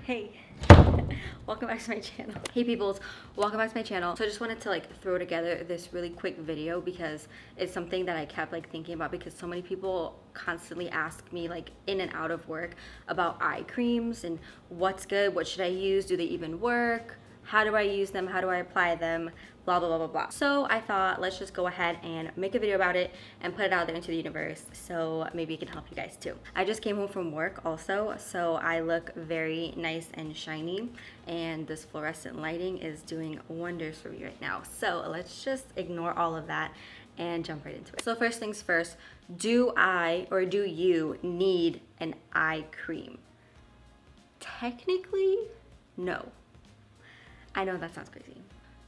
Hey, welcome back to my channel. Hey peoples, welcome back to my channel. So I just wanted to like throw together this really quick video because it's something that I kept like thinking about, because so many people constantly ask me like in and out of work about eye creams and what's good, what should I use, do they even work, how do I use them, how do I apply them, blah blah blah blah blah. So I thought let's just go ahead and make a video about it and put it out there into the universe, so maybe it can help you guys too. I just came home from work also, so I look very nice and shiny, and this fluorescent lighting is doing wonders for me right now. So let's just ignore all of that and jump right into it. So first things first, do I or do you need an eye cream? Technically, no. I know that sounds crazy.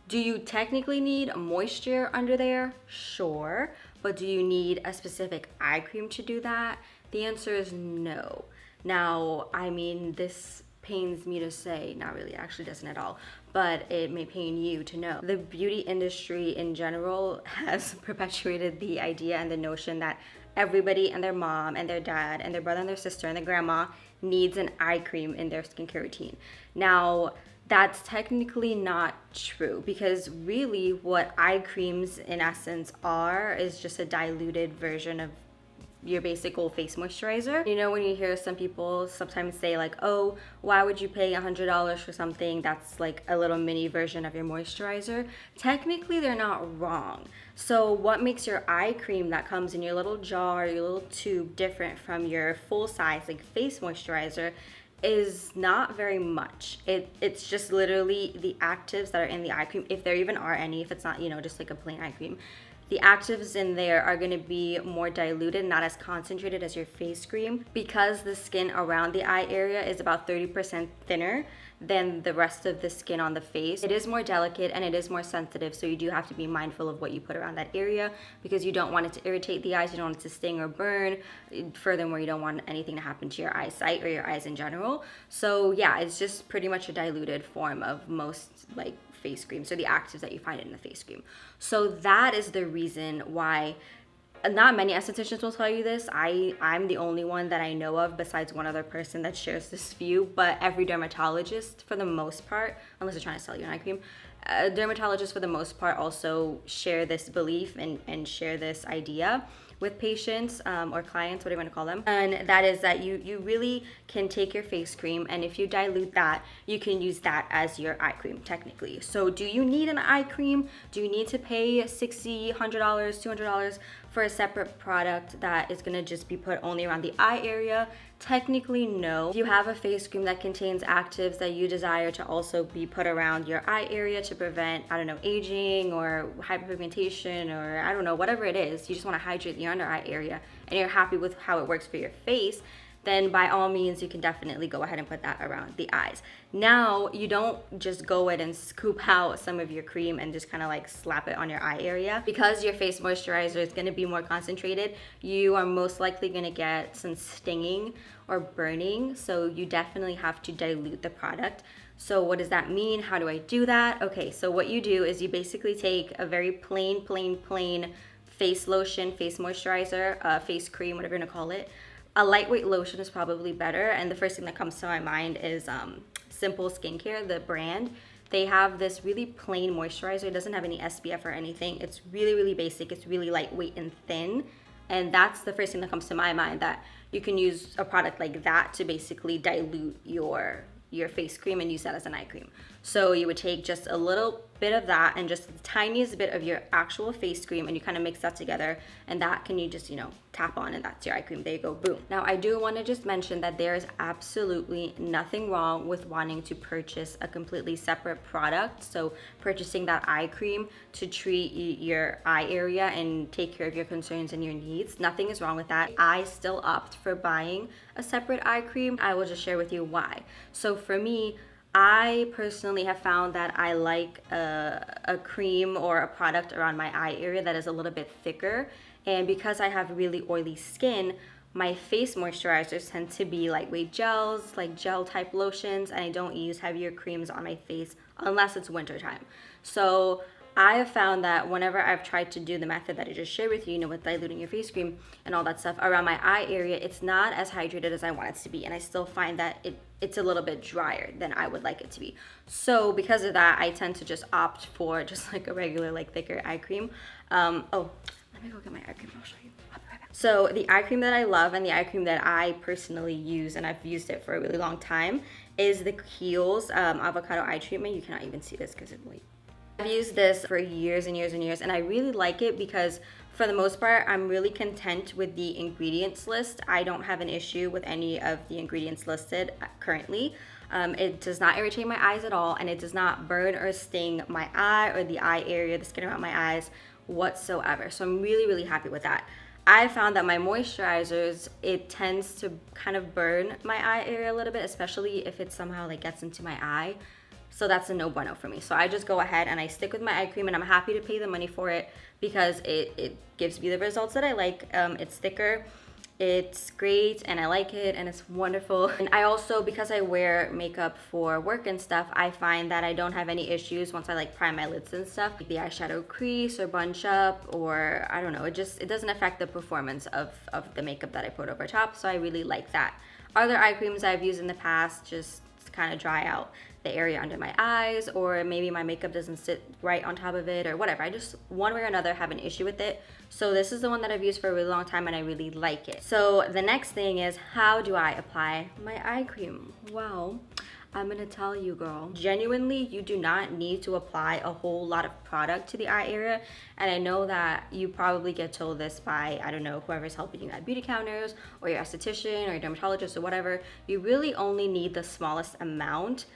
Do you technically need moisture under there? Sure. But do you need a specific eye cream to do that? The answer is no. Now, I mean, this pains me to say, not really, actually doesn't at all, but it may pain you to know. The beauty industry in general has perpetuated the idea and the notion that everybody and their mom and their dad and their brother and their sister and their grandma needs an eye cream in their skincare routine. Now, that's technically not true, because really what eye creams in essence are is just a diluted version of your basic old face moisturizer. You know, when you hear some people sometimes say like, oh, why would you pay $100 for something that's like a little mini version of your moisturizer? Technically, they're not wrong. So what makes your eye cream that comes in your little jar, your little tube, different from your full size like face moisturizer is not very much. It's just literally the actives that are in the eye cream, if there even are any, if it's not, you know, just like a plain eye cream. The actives in there are going to be more diluted, not as concentrated as your face cream, because the skin around the eye area is about 30% thinner than the rest of the skin on the face. It is more delicate and it is more sensitive, so you do have to be mindful of what you put around that area, because you don't want it to irritate the eyes, you don't want it to sting or burn. Furthermore, you don't want anything to happen to your eyesight or your eyes in general. So yeah, it's just pretty much a diluted form of most like face creams, or the actives that you find in the face cream. So that is the reason why not many estheticians will tell you this. I'm the only one that I know of, besides one other person that shares this view, but every dermatologist for the most part, unless they're trying to sell you an eye cream, dermatologists for the most part also share this belief and share this idea with patients or clients, whatever you want to call them. And that is that you really can take your face cream, and if you dilute that, you can use that as your eye cream technically. So do you need an eye cream? Do you need to pay $60, $100, $200 for a separate product that is going to just be put only around the eye area? Technically, no. If you have a face cream that contains actives that you desire to also be put around your eye area to prevent, I don't know, aging or hyperpigmentation, or I don't know, whatever it is, you just want to hydrate the under eye area and you're happy with how it works for your face, then by all means you can definitely go ahead and put that around the eyes. Now, you don't just go ahead and scoop out some of your cream and just kind of like slap it on your eye area. Because your face moisturizer is going to be more concentrated, you are most likely going to get some stinging or burning, so you definitely have to dilute the product. So what does that mean? How do I do that? Okay, so what you do is you basically take a very plain face lotion, face moisturizer, face cream, whatever you're gonna call it. A lightweight lotion is probably better, and the first thing that comes to my mind is Simple Skincare, the brand. They have this really plain moisturizer. It doesn't have any SPF or anything. It's really basic. It's really lightweight and thin, and that's the first thing that comes to my mind, that you can use a product like that to basically dilute your face cream and use that as an eye cream. So you would take just a little bit of that and just the tiniest bit of your actual face cream, and you kind of mix that together, and that can you just, you know, tap on, and that's your eye cream. There you go, boom. Now I do want to just mention that there is absolutely nothing wrong with wanting to purchase a completely separate product. So purchasing that eye cream to treat your eye area and take care of your concerns and your needs, nothing is wrong with that. I still opt for buying a separate eye cream. I will just share with you why. So for me, I personally have found that I like a cream or a product around my eye area that is a little bit thicker, and because I have really oily skin, my face moisturizers tend to be lightweight gels, like gel type lotions, and I don't use heavier creams on my face unless it's winter time. So I have found that whenever I've tried to do the method that I just shared with you, you know, with diluting your face cream and all that stuff around my eye area, it's not as hydrated as I want it to be. And I still find that it's a little bit drier than I would like it to be. So because of that, I tend to just opt for just like a regular, like thicker eye cream. Oh, let me go get my eye cream. I'll show you. I'll be right back. So the eye cream that I love and the eye cream that I personally use, and I've used it for a really long time, is the Kiehl's avocado eye treatment. You cannot even see this because it's like, I've used this for years and years and years, and I really like it because for the most part, I'm really content with the ingredients list. I don't have an issue with any of the ingredients listed currently. It does not irritate my eyes at all, and it does not burn or sting my eye or the eye area, the skin around my eyes whatsoever. So I'm really, really happy with that. I found that my moisturizers, it tends to kind of burn my eye area a little bit, especially if it somehow like gets into my eye. So that's a no bueno for me. So I just go ahead and I stick with my eye cream, and I'm happy to pay the money for it because it gives me the results that I like. It's thicker, it's great, and I like it, and it's wonderful. And I also, because I wear makeup for work and stuff, I find that I don't have any issues once I like prime my lids and stuff. Like the eyeshadow crease or bunch up, or I don't know, it doesn't affect the performance of the makeup that I put over top. So I really like that. Other eye creams I've used in the past just kind of dry out the area under my eyes, or maybe my makeup doesn't sit right on top of it, or whatever. I just, one way or another, have an issue with it. So this is the one that I've used for a really long time, and I really like it. So the next thing is, how do I apply my eye cream? Well, I'm gonna tell you, girl, genuinely, you do not need to apply a whole lot of product to the eye area. And I know that you probably get told this by, I don't know, whoever's helping you at beauty counters or your esthetician or your dermatologist or whatever. You really only need the smallest amount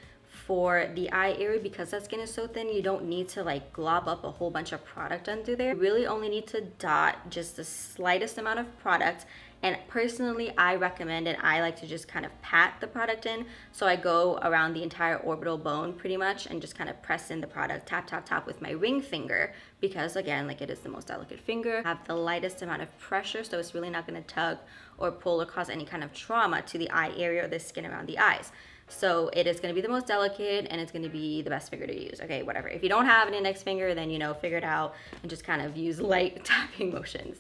for the eye area because that skin is so thin. You don't need to like glob up a whole bunch of product under there. You really only need to dot just the slightest amount of product. And personally, I recommend it. I like to just kind of pat the product in. So I go around the entire orbital bone pretty much and just kind of press in the product, tap, tap, tap with my ring finger, because again, like, it is the most delicate finger. Have the lightest amount of pressure, so it's really not gonna tug or pull or cause any kind of trauma to the eye area or the skin around the eyes. So it is gonna be the most delicate, and it's gonna be the best finger to use. Okay, whatever. If you don't have an index finger, then, you know, figure it out and just kind of use light tapping motions.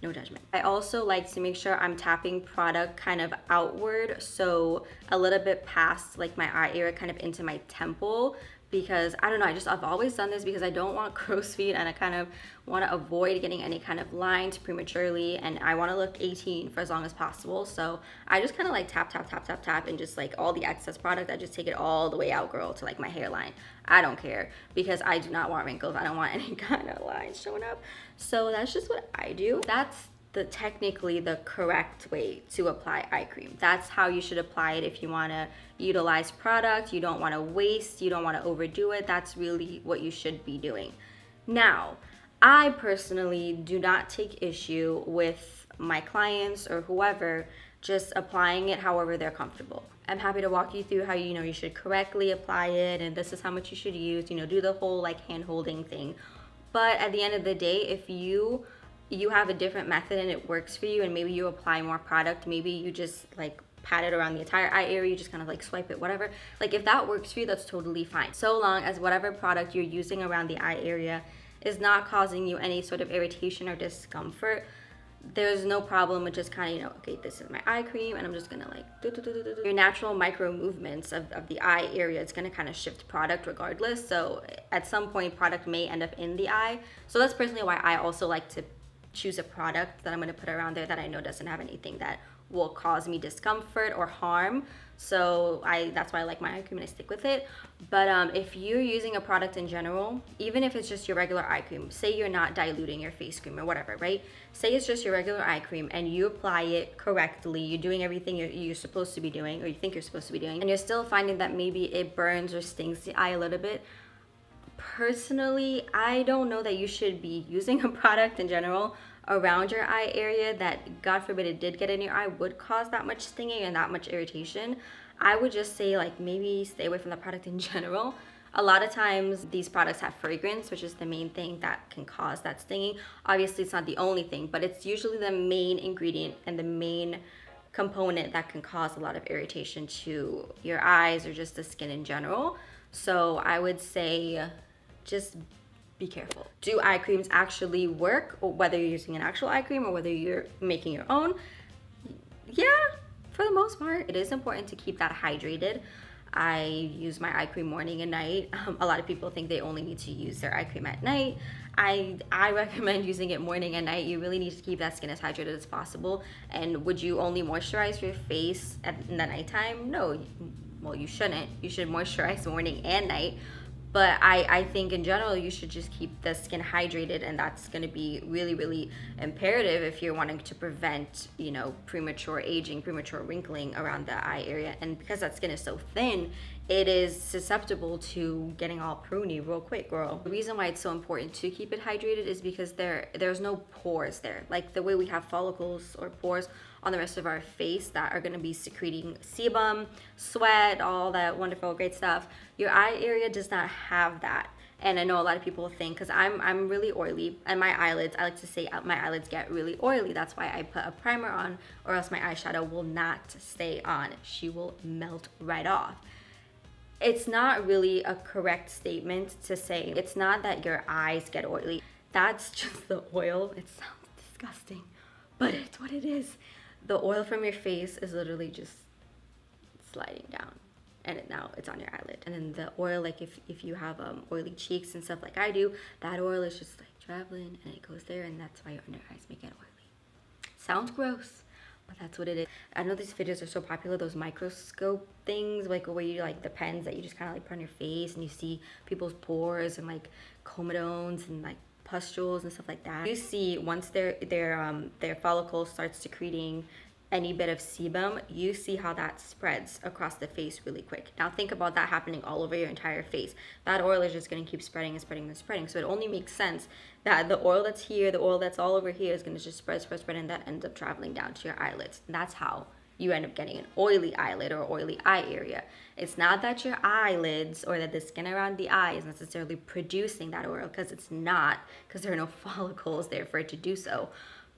No judgment. I also like to make sure I'm tapping product kind of outward, so a little bit past like my eye area, kind of into my temple, because I don't know, I've always done this because I don't want crow's feet, and I kind of want to avoid getting any kind of lines prematurely, and I want to look 18 for as long as possible. So I just kind of like tap, tap, tap, tap, tap, and just like all the excess product, I just take it all the way out, girl, to like my hairline. I don't care, because I do not want wrinkles. I don't want any kind of lines showing up. So that's just what I do. That's technically the correct way to apply eye cream. That's how you should apply it if you want to utilize product. You don't want to waste, you don't want to overdo it. That's really what you should be doing. Now, I personally do not take issue with my clients or whoever just applying it however they're comfortable. I'm happy to walk you through how, you know, you should correctly apply it, and this is how much you should use, you know, do the whole like hand holding thing. But at the end of the day, if you have a different method and it works for you, and maybe you apply more product, maybe you just like pat it around the entire eye area, you just kind of like swipe it, whatever. Like, if that works for you, that's totally fine. So long as whatever product you're using around the eye area is not causing you any sort of irritation or discomfort, there's no problem with just kind of, you know, okay, this is my eye cream, and I'm just gonna like do. Your natural micro movements of the eye area, it's gonna kind of shift product regardless. So at some point, product may end up in the eye. So that's personally why I also like to choose a product that I'm going to put around there that I know doesn't have anything that will cause me discomfort or harm. So that's why I like my eye cream, and I stick with it. But if you're using a product in general, even if it's just your regular eye cream, say you're not diluting your face cream or whatever, right? Say it's just your regular eye cream and you apply it correctly, you're doing everything you're supposed to be doing, or you think you're supposed to be doing, and you're still finding that maybe it burns or stings the eye a little bit. Personally, I don't know that you should be using a product in general around your eye area that, God forbid, it did get in your eye, would cause that much stinging and that much irritation. I would just say, like, maybe stay away from the product in general. A lot of times these products have fragrance, which is the main thing that can cause that stinging. Obviously, it's not the only thing, but it's usually the main ingredient and the main component that can cause a lot of irritation to your eyes or just the skin in general. So I would say just be careful. Do eye creams actually work, or whether you're using an actual eye cream or whether you're making your own? Yeah, for the most part. It is important to keep that hydrated. I use my eye cream morning and night. A lot of people think they only need to use their eye cream at night. I recommend using it morning and night. You really need to keep that skin as hydrated as possible. And would you only moisturize your face in the nighttime? No, well, you shouldn't. You should moisturize morning and night. But I think in general, you should just keep the skin hydrated, and that's gonna be really, really imperative if you're wanting to prevent, you know, premature aging, premature wrinkling around the eye area. And because that skin is so thin, it is susceptible to getting all pruny real quick, girl. The reason why it's so important to keep it hydrated is because there's no pores there. Like the way we have follicles or pores on the rest of our face that are going to be secreting sebum, sweat, all that wonderful great stuff. Your eye area does not have that. And I know a lot of people think, because I'm really oily, and my eyelids, I like to say my eyelids get really oily. That's why I put a primer on, or else my eyeshadow will not stay on. She will melt right off. It's not really a correct statement to say. It's not that your eyes get oily. That's just the oil. It sounds disgusting, but it's what it is. The oil from your face is literally just sliding down, and now it's on your eyelid. And then the oil, like if you have oily cheeks and stuff like I do, that oil is just like traveling and it goes there, and that's why your under eyes may get oily. Sounds gross, but that's what it is. I know these videos are so popular, those microscope things, like where you like the pens that you just kind of like put on your face and you see people's pores and like comedones and like pustules and stuff like that. You see once their follicle starts secreting any bit of sebum, you see how that spreads across the face really quick. Now think about that happening all over your entire face. That oil is just going to keep spreading and spreading and spreading. So it only makes sense that the oil that's here, the oil that's all over here is going to just spread, and that ends up traveling down to your eyelids. And that's how you end up getting an oily eyelid or oily eye area. It's not that your eyelids or that the skin around the eye is necessarily producing that oil, because it's not, because there are no follicles there for it to do so.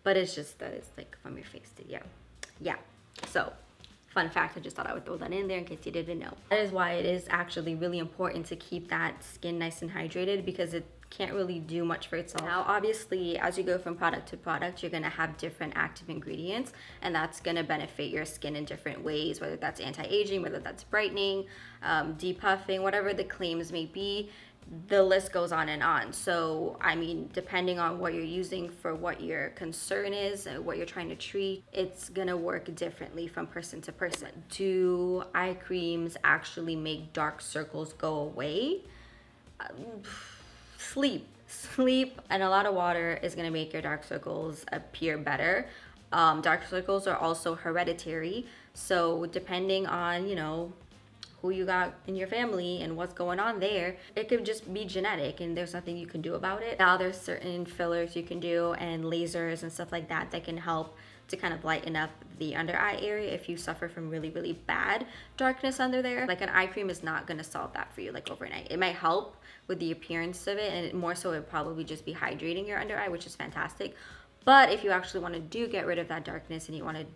But it's just that it's like from your face to, yeah. So fun fact, I just thought I would throw that in there in case you didn't know. That is why it is actually really important to keep that skin nice and hydrated, because it can't really do much for itself. Now obviously as you go from product to product, you're going to have different active ingredients, and that's going to benefit your skin in different ways, whether that's anti-aging, whether that's brightening, depuffing, whatever the claims may be. The list goes on and on. So I mean, depending on what you're using for what your concern is and what you're trying to treat, it's gonna work differently from person to person. Do eye creams actually make dark circles go away? Sleep and a lot of water is going to make your dark circles appear better. Dark circles are also hereditary, so depending on, you know, who you got in your family and what's going on there, it could just be genetic and there's nothing you can do about it. Now there's certain fillers you can do and lasers and stuff like that that can help to kind of lighten up the under eye area if you suffer from really, really bad darkness under there. Like an eye cream is not going to solve that for you like overnight. It might help with the appearance of it, and more so it would probably just be hydrating your under eye, which is fantastic. But if you actually want to get rid of that darkness and you want to,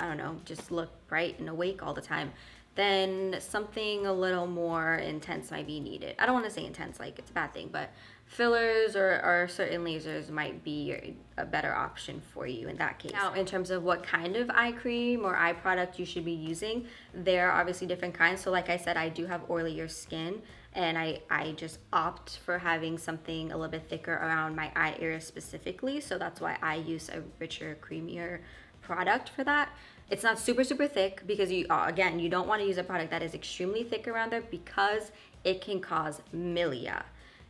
I don't know, just look bright and awake all the time, then something a little more intense might be needed. I don't want to say intense like it's a bad thing, but fillers or certain lasers might be a better option for you in that case. Now, in terms of what kind of eye cream or eye product you should be using, there are obviously different kinds. So like I said, I do have oilier skin, and I just opt for having something a little bit thicker around my eye area specifically. So that's why I use a richer, creamier product for that. It's not super, super thick because again, you don't want to use a product that is extremely thick around there because it can cause milia.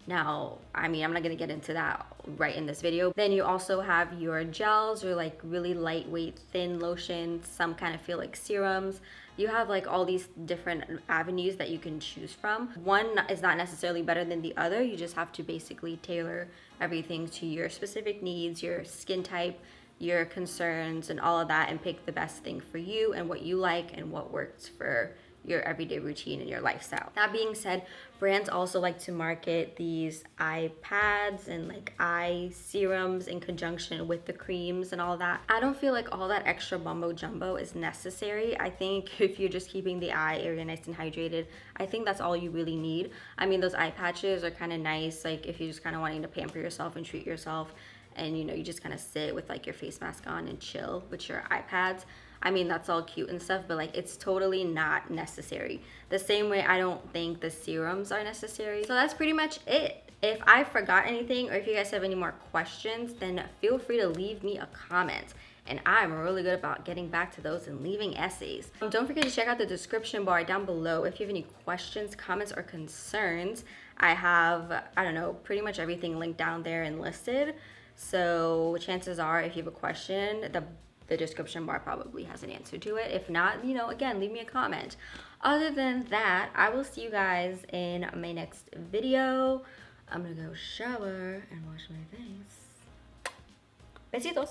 Now, I mean, I'm not going to get into that right in this video. Then you also have your gels or like really lightweight, thin lotions. Some kind of feel like serums. You have like all these different avenues that you can choose from. One is not necessarily better than the other. You just have to basically tailor everything to your specific needs, your skin type, your concerns, and all of that, and pick the best thing for you and what you like and what works for your everyday routine and your lifestyle. That being said, brands also like to market these eye pads and like eye serums in conjunction with the creams and all that. I don't feel like all that extra mumbo jumbo is necessary. I think if you're just keeping the eye area nice and hydrated, I think that's all you really need. I mean, those eye patches are kind of nice, like if you're just kind of wanting to pamper yourself and treat yourself, and you know, you just kind of sit with like your face mask on and chill with your iPads. I mean, that's all cute and stuff, but like it's totally not necessary. The same way I don't think the serums are necessary. So that's pretty much it. If I forgot anything or if you guys have any more questions, then feel free to leave me a comment. And I'm really good about getting back to those and leaving essays. Don't forget to check out the description bar down below if you have any questions, comments, or concerns. I have, I don't know, pretty much everything linked down there and listed. So chances are if you have a question, the description bar probably has an answer to it. If not, you know, again, leave me a comment. Other than that, I will see you guys in my next video. I'm gonna go shower and wash my face. Besitos.